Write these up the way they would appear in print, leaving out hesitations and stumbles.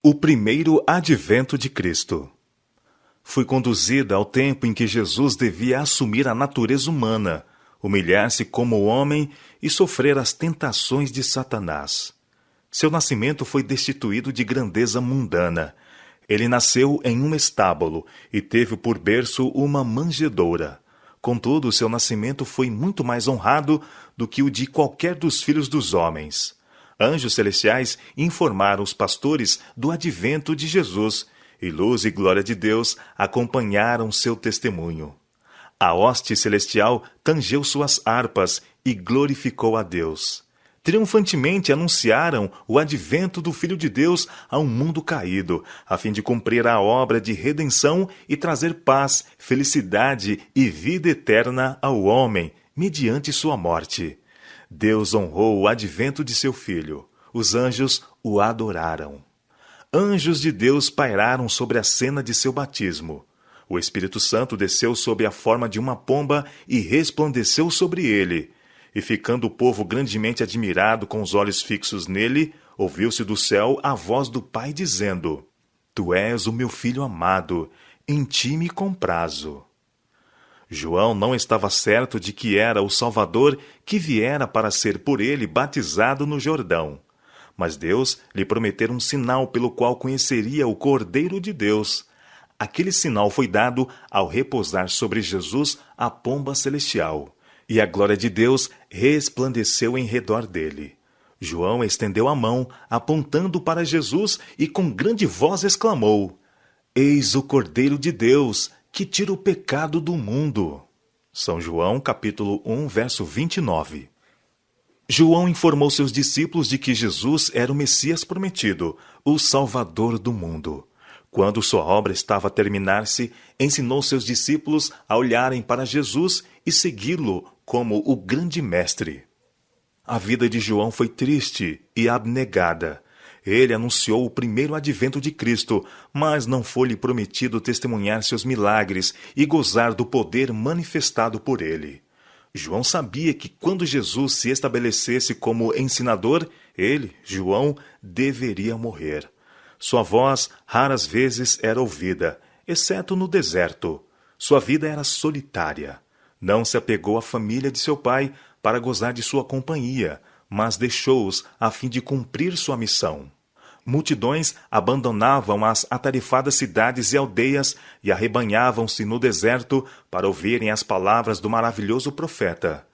O primeiro advento de Cristo. Fui conduzida ao tempo em que Jesus devia assumir a natureza humana, humilhar-se como homem e sofrer as tentações de Satanás. Seu nascimento foi destituído de grandeza mundana. Ele nasceu em um estábulo e teve por berço uma manjedoura. Contudo, seu nascimento foi muito mais honrado do que o de qualquer dos filhos dos homens. Anjos celestiais informaram os pastores do advento de Jesus, e luz e glória de Deus acompanharam seu testemunho. A hoste celestial tangeu suas harpas e glorificou a Deus. Triunfantemente anunciaram o advento do Filho de Deus a um mundo caído, a fim de cumprir a obra de redenção e trazer paz, felicidade e vida eterna ao homem, mediante sua morte. Deus honrou o advento de seu Filho. Os anjos o adoraram. Anjos de Deus pairaram sobre a cena de seu batismo. O Espírito Santo desceu sob a forma de uma pomba e resplandeceu sobre ele. E ficando o povo grandemente admirado com os olhos fixos nele, ouviu-se do céu a voz do Pai dizendo: Tu és o meu Filho amado, em ti me comprazo. João não estava certo de que era o Salvador que viera para ser por ele batizado no Jordão. Mas Deus lhe prometera um sinal pelo qual conheceria o Cordeiro de Deus. Aquele sinal foi dado ao repousar sobre Jesus a pomba celestial, e a glória de Deus resplandeceu em redor dele. João estendeu a mão, apontando para Jesus, e com grande voz exclamou: Eis o Cordeiro de Deus, que tira o pecado do mundo. São João, capítulo 1, verso 29. João informou seus discípulos de que Jesus era o Messias prometido, o Salvador do mundo. Quando sua obra estava a terminar-se, ensinou seus discípulos a olharem para Jesus e segui-lo como o grande mestre. A vida de João foi triste e abnegada. Ele anunciou o primeiro advento de Cristo, mas não foi-lhe prometido testemunhar seus milagres e gozar do poder manifestado por ele. João sabia que quando Jesus se estabelecesse como ensinador, ele, João, deveria morrer. Sua voz raras vezes era ouvida, exceto no deserto. Sua vida era solitária. Não se apegou à família de seu pai para gozar de sua companhia, mas deixou-os a fim de cumprir sua missão. Multidões abandonavam as atarifadas cidades e aldeias e arrebanhavam-se no deserto para ouvirem as palavras do maravilhoso profeta.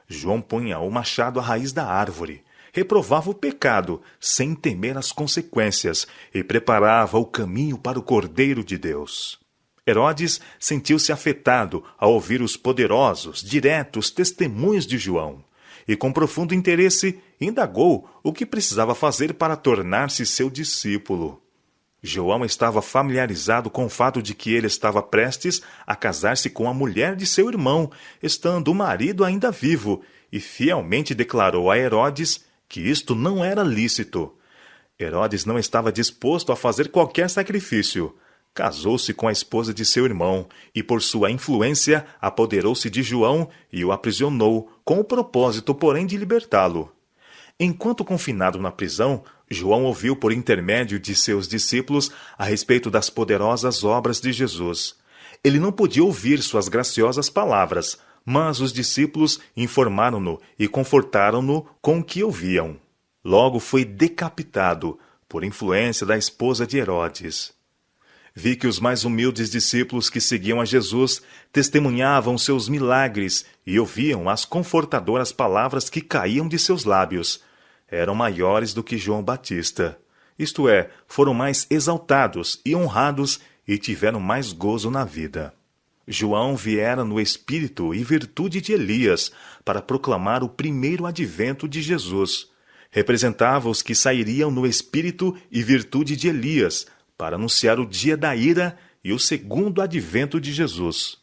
João punha o machado à raiz da árvore, reprovava o pecado sem temer as consequências e preparava o caminho para o Cordeiro de Deus. Herodes sentiu-se afetado ao ouvir os poderosos, diretos testemunhos de João. E com profundo interesse, indagou o que precisava fazer para tornar-se seu discípulo. João estava familiarizado com o fato de que ele estava prestes a casar-se com a mulher de seu irmão, estando o marido ainda vivo, e fielmente declarou a Herodes que isto não era lícito. Herodes não estava disposto a fazer qualquer sacrifício. Casou-se com a esposa de seu irmão e, por sua influência, apoderou-se de João e o aprisionou, com o propósito, porém, de libertá-lo. Enquanto confinado na prisão, João ouviu por intermédio de seus discípulos a respeito das poderosas obras de Jesus. Ele não podia ouvir suas graciosas palavras, mas os discípulos informaram-no e confortaram-no com o que ouviam. Logo foi decapitado, por influência da esposa de Herodes. Vi que os mais humildes discípulos que seguiam a Jesus testemunhavam seus milagres e ouviam as confortadoras palavras que caíam de seus lábios. Eram maiores do que João Batista. Isto é, foram mais exaltados e honrados e tiveram mais gozo na vida. João viera no espírito e virtude de Elias para proclamar o primeiro advento de Jesus. Representava os que sairiam no espírito e virtude de Elias, para anunciar o dia da ira e o segundo advento de Jesus.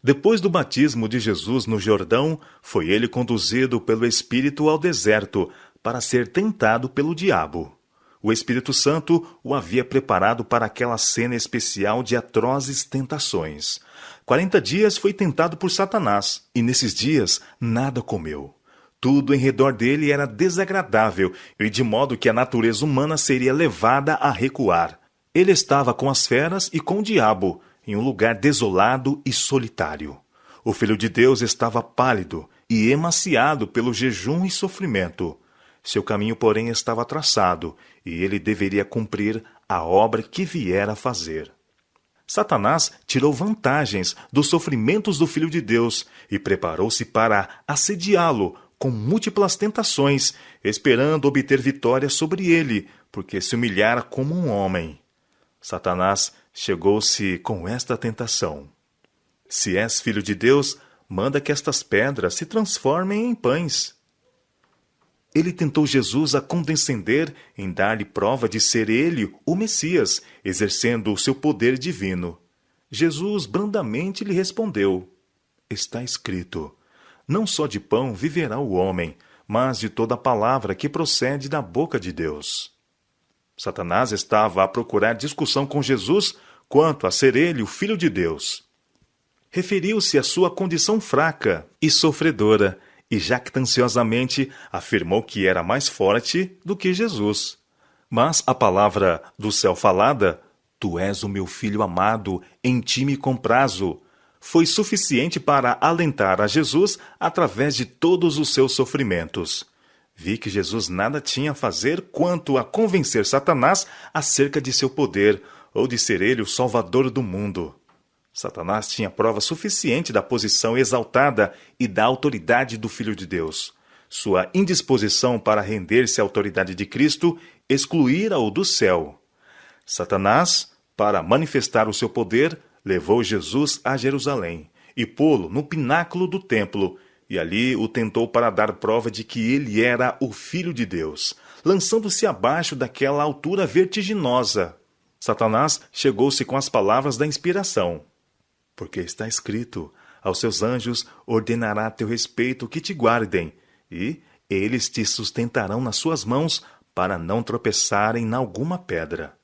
Depois do batismo de Jesus no Jordão, foi ele conduzido pelo Espírito ao deserto para ser tentado pelo diabo. O Espírito Santo o havia preparado para aquela cena especial de atrozes tentações. 40 dias foi tentado por Satanás, e nesses dias nada comeu. Tudo em redor dele era desagradável, e de modo que a natureza humana seria levada a recuar. Ele estava com as feras e com o diabo, em um lugar desolado e solitário. O Filho de Deus estava pálido e emaciado pelo jejum e sofrimento. Seu caminho, porém, estava traçado, e ele deveria cumprir a obra que viera a fazer. Satanás tirou vantagens dos sofrimentos do Filho de Deus e preparou-se para assediá-lo com múltiplas tentações, esperando obter vitória sobre ele, porque se humilhara como um homem. Satanás chegou-se com esta tentação: se és filho de Deus, manda que estas pedras se transformem em pães. Ele tentou Jesus a condescender em dar-lhe prova de ser ele o Messias, exercendo o seu poder divino. Jesus brandamente lhe respondeu: está escrito, não só de pão viverá o homem, mas de toda palavra que procede da boca de Deus. Satanás estava a procurar discussão com Jesus quanto a ser ele o Filho de Deus. Referiu-se à sua condição fraca e sofredora, e jactanciosamente afirmou que era mais forte do que Jesus. Mas a palavra do céu falada, tu és o meu filho amado, em ti me comprazo, foi suficiente para alentar a Jesus através de todos os seus sofrimentos. Vi que Jesus nada tinha a fazer quanto a convencer Satanás acerca de seu poder, ou de ser ele o salvador do mundo. Satanás tinha prova suficiente da posição exaltada e da autoridade do Filho de Deus. Sua indisposição para render-se à autoridade de Cristo excluíra-o do céu. Satanás, para manifestar o seu poder, levou Jesus a Jerusalém e pô-lo no pináculo do templo, e ali o tentou para dar prova de que ele era o Filho de Deus, lançando-se abaixo daquela altura vertiginosa. Satanás chegou-se com as palavras da inspiração: porque está escrito, aos seus anjos ordenará a teu respeito que te guardem, e eles te sustentarão nas suas mãos para não tropeçarem em alguma pedra.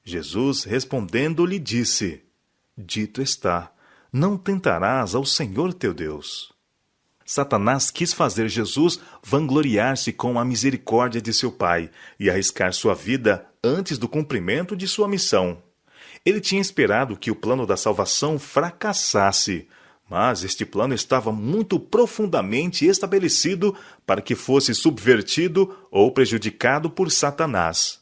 Jesus, respondendo, lhe disse: dito está, não tentarás ao Senhor teu Deus. Satanás quis fazer Jesus vangloriar-se com a misericórdia de seu Pai e arriscar sua vida antes do cumprimento de sua missão. Ele tinha esperado que o plano da salvação fracassasse, mas este plano estava muito profundamente estabelecido para que fosse subvertido ou prejudicado por Satanás.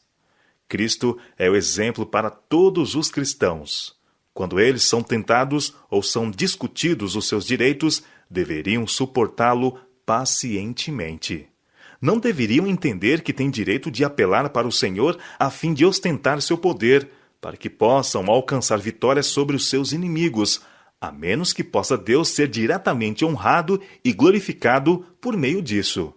Cristo é o exemplo para todos os cristãos. Quando eles são tentados ou são discutidos os seus direitos, deveriam suportá-lo pacientemente. Não deveriam entender que têm direito de apelar para o Senhor a fim de ostentar seu poder, para que possam alcançar vitórias sobre os seus inimigos, a menos que possa Deus ser diretamente honrado e glorificado por meio disso.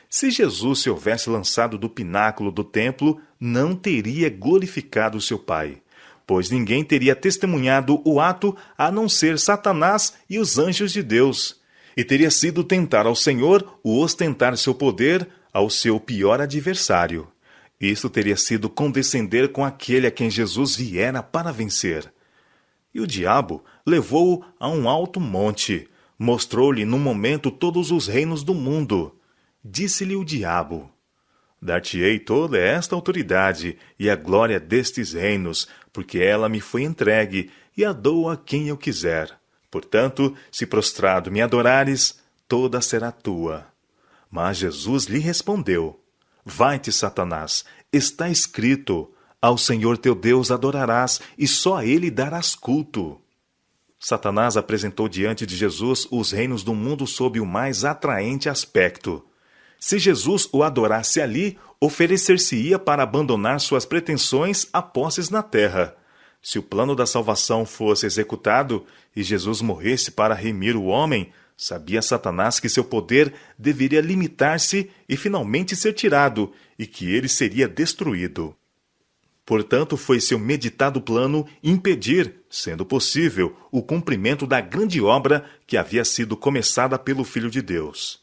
Se Jesus se houvesse lançado do pináculo do templo, não teria glorificado seu Pai, pois ninguém teria testemunhado o ato a não ser Satanás e os anjos de Deus, e teria sido tentar ao Senhor o ostentar seu poder ao seu pior adversário. Isso teria sido condescender com aquele a quem Jesus viera para vencer. E o diabo levou-o a um alto monte, mostrou-lhe num momento todos os reinos do mundo. Disse-lhe o diabo: dar-te-ei toda esta autoridade e a glória destes reinos, porque ela me foi entregue, e a dou a quem eu quiser. Portanto, se prostrado me adorares, toda será tua. Mas Jesus lhe respondeu: vai-te, Satanás, está escrito, ao Senhor teu Deus adorarás, e só a ele darás culto. Satanás apresentou diante de Jesus os reinos do mundo sob o mais atraente aspecto. Se Jesus o adorasse ali, oferecer-se-ia para abandonar suas pretensões a posses na terra. Se o plano da salvação fosse executado e Jesus morresse para remir o homem, sabia Satanás que seu poder deveria limitar-se e finalmente ser tirado, e que ele seria destruído. Portanto, foi seu meditado plano impedir, sendo possível, o cumprimento da grande obra que havia sido começada pelo Filho de Deus.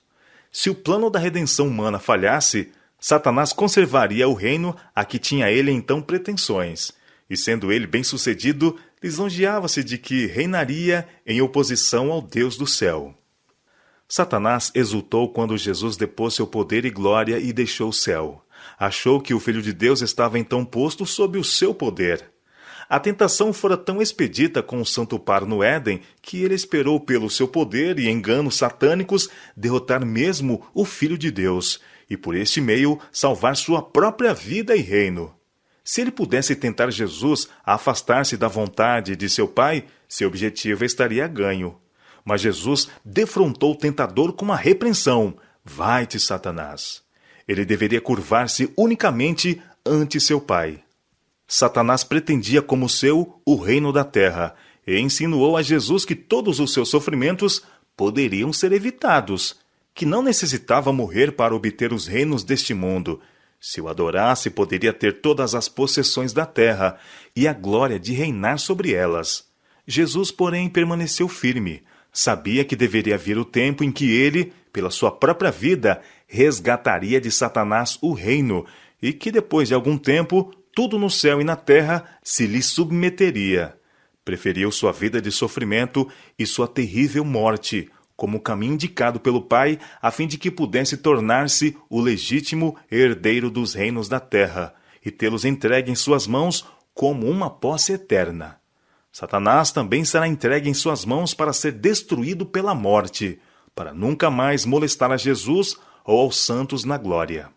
Se o plano da redenção humana falhasse, Satanás conservaria o reino a que tinha ele então pretensões, e sendo ele bem-sucedido, lisonjeava-se de que reinaria em oposição ao Deus do céu. Satanás exultou quando Jesus depôs seu poder e glória e deixou o céu. Achou que o Filho de Deus estava então posto sob o seu poder. A tentação fora tão expedita com o santo par no Éden que ele esperou pelo seu poder e enganos satânicos derrotar mesmo o Filho de Deus e por este meio salvar sua própria vida e reino. Se ele pudesse tentar Jesus a afastar-se da vontade de seu Pai, seu objetivo estaria ganho. Mas Jesus defrontou o tentador com uma repreensão: vai-te, Satanás. Ele deveria curvar-se unicamente ante seu Pai. Satanás pretendia como seu o reino da terra e insinuou a Jesus que todos os seus sofrimentos poderiam ser evitados, que não necessitava morrer para obter os reinos deste mundo. Se o adorasse, poderia ter todas as possessões da terra e a glória de reinar sobre elas. Jesus, porém, permaneceu firme. Sabia que deveria vir o tempo em que ele, pela sua própria vida, resgataria de Satanás o reino e que, depois de algum tempo, tudo no céu e na terra se lhe submeteria. Preferiu sua vida de sofrimento e sua terrível morte como caminho indicado pelo Pai, a fim de que pudesse tornar-se o legítimo herdeiro dos reinos da terra e tê-los entregue em suas mãos como uma posse eterna. Satanás também será entregue em suas mãos para ser destruído pela morte, para nunca mais molestar a Jesus ou aos santos na glória.